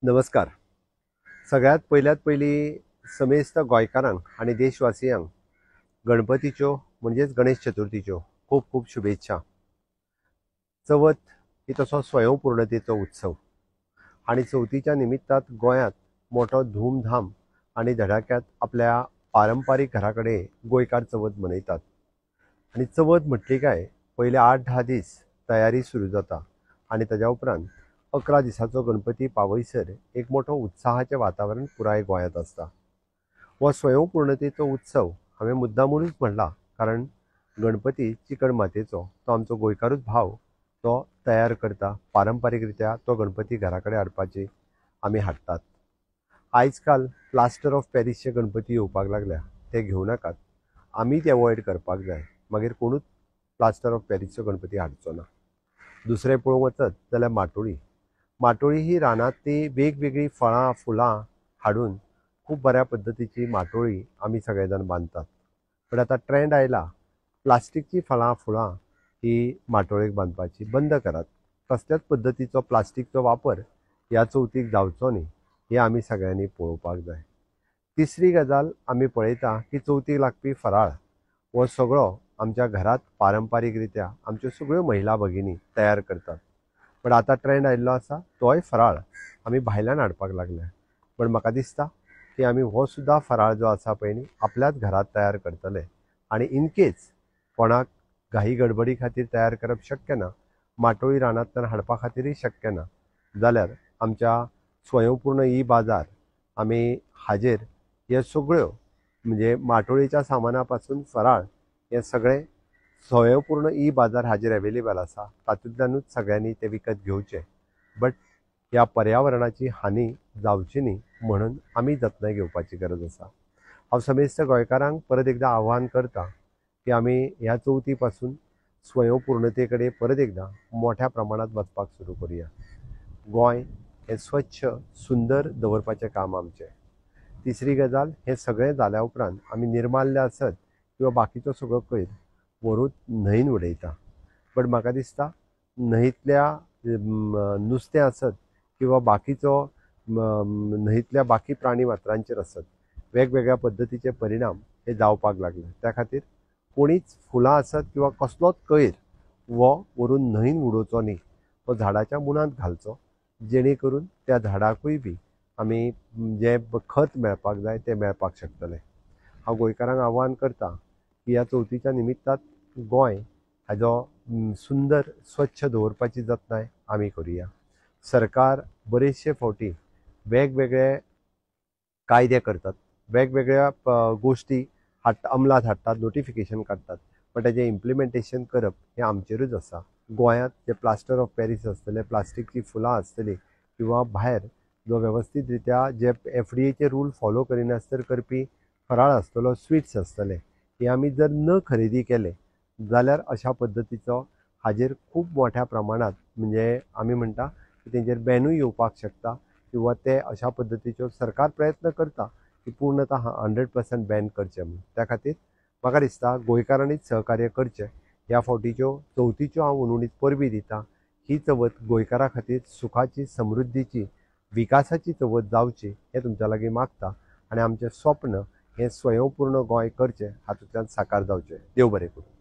नमस्कार. सगळ्यात पयली समेस्त गोंयकारांक आणि देशवासियांक गणपतीच्यो म्हणजेच गणेश चतुर्थीच्यो खूप खूप शुभेच्छा. चवथ ही तसो स्वयंपूर्णतेचो उत्सव आणि चवथीच्या निमित्तांत गोंयांत मोठो धूमधाम आणि धडाक्यात आपल्या पारंपारीक घराकडे गोंयकार चवथ मनयतात. आणि चवथ म्हटली काय पयले 8-10 दीस तयारी सुरू जाता आणि ताज्या उपरांत 11 दिसाचो गणपती पावयसर एक मोठो उत्साहाचें वातावरण पुराय गोंयांत आसता. हो स्वयंपूर्णतेचो उत्सव हांवें मुद्दामूनच म्हणला कारण गणपती चिकण मातयेचो तो आमचो गोंयकारूच भाव तो तयार करता. पारंपारीक रित्या तो गणपती घरा कडेन हाडपाची आमी हाडटात. आयज काल प्लास्टर ऑफ पॅरिसचे गणपती येवपाक लागल्या. ते घेवं नाकात. आमी ते अवॉयड करपाक जाय. मागीर कोणूच प्लास्टर ऑफ पॅरिसचो गणपती हाडचो ना. दुसरें पळोवंक वचत जाल्यार माटोळी ही रानांतली वेगवेगळी फळां फुलां हाडून खूब बऱ्या पद्दतीची माटोळी आमी सगळे जाण बांदतात. पण आतां ट्रेंड आयला प्लास्टीकची फळां फुलां ही माटोळेक बांदपाची बंद करात. कसल्याच पद्दतीचो प्लास्टीकचो वापर ह्या चवथीक जावचो न्ही हें आमी सगळ्यांनी पळोवपाक जाय. तिसरी गजाल आमी पळयता की चवथीक लागपी फराळ हो सगळो आमच्या घरात पारंपारीक रित्या आमच्यो सगळ्यो महिला भगिनी तयार करतात. पण आतां ट्रेंड आयिल्लो आसा तोय फराळ आमी भायल्यान हाडपाक लागल्या. पण म्हाका दिसता की आमी हो सुद्दां फराळ जो आसा पळय न्ही आपल्याच घरात तयार करतले. आणि इन केस कोणाक घाई गडबडी खातीर तयार करप शक्य ना, माटोळी रानांतल्यान हाडपा खातीरय शक्य ना जाल्यार आमच्या स्वयंपूर्ण ई बाजार आमी हाजेर हे सगळ्यो म्हणजे माटोळीच्या सामाना पासून फराळ हे सगळें स्वयंपूर्ण ई बाजार हाजेर अवेलेबल आसा. तातूंतल्यानूच सगळ्यांनी ते विकत घेवचे. बट ह्या पर्यावरणाची हानी जावची न्ही म्हणून आमी जतनाय घेवपाची गरज आसा. हांव समेस्त गोंयकारांक परत एकदां आव्हान करता की आमी ह्या चवथी पासून स्वयंपूर्णते कडेन परत एकदां मोठ्या प्रमाणांत वचपाक सुरू करुया. गोंय हें स्वच्छ सुंदर दवरपाचें काम आमचें. तिसरी गजाल हें सगळें जाल्या उपरांत आमी निर्माल्य आसत किंवा बाकीचो सगळो कोयर व्हरून न्हंयेन उडयता. बट म्हाका दिसता न्हंयतल्या नुस्तें आसत किंवा बाकीचो न्हंयतल्या बाकी प्राणी मात्रांचेर आसत वेगवेगळ्या पद्दतीचे परिणाम हे जावपाक लागले. त्या खातीर कोणीच फुलां आसत किंवा कसलोच कोयर वो व्हरून न्हंयेन उडोवचो न्ही. तो झाडाच्या मुळांत घालचो जेणे करून त्या झाडाकूय बी आमी जे खत मेळपाक जाय ते मेळपाक शकतले. हांव गोंयकारांक आव्हान करता की ह्या चवथीच्या निमित्तांत गोंय हाजो सुंदर स्वच्छ दवरपाची जतनाय आमी करुया. सरकार बरेचशे फावटी वेगवेगळे कायदे करतात, वेगवेगळ्या गोश्टी अंमलात हाडटात, नोटिफिकेशन काडटात. पण ताजें इम्प्लिमेंटेशन करप हें आमचेरूच आसा. गोंयांत जे प्लास्टर ऑफ पॅरीस आसतले, प्लास्टीकची फुलां आसतलीं किंवा भायर जो वेवस्थीत रित्या जे FDAचे रूल फॉलो करिनासतर करपी फराळ आसतलो, स्वीट्स आसतले, हे आमी जर न खरेदी केले जाल्यार अशा पद्दतीचो हाजेर खूब मोठ्या प्रमाणांत म्हणजे आमी म्हणटा की तेंचेर बॅनूय येवपाक शकता किंवा ते अशा पद्दतीच्यो सरकार प्रयत्न करता की पूर्णतः 100% बॅन करचें म्हणून. त्या खातीर म्हाका दिसता गोंयकारांनीच सहकार्य करचें. ह्या फावटीच्यो चवथीच्यो हांव उर्वरीत परबी दितां. ही चवथ गोंयकारा खातीर सुखाची, समृद्धीची, विकासाची चवथ जावची हें तुमच्या लागीं मागता आनी आमचें स्वप्न हें स्वयंपूर्ण गोंय करचें हातूंतल्यान साकार जावचें. देव बरें करूं.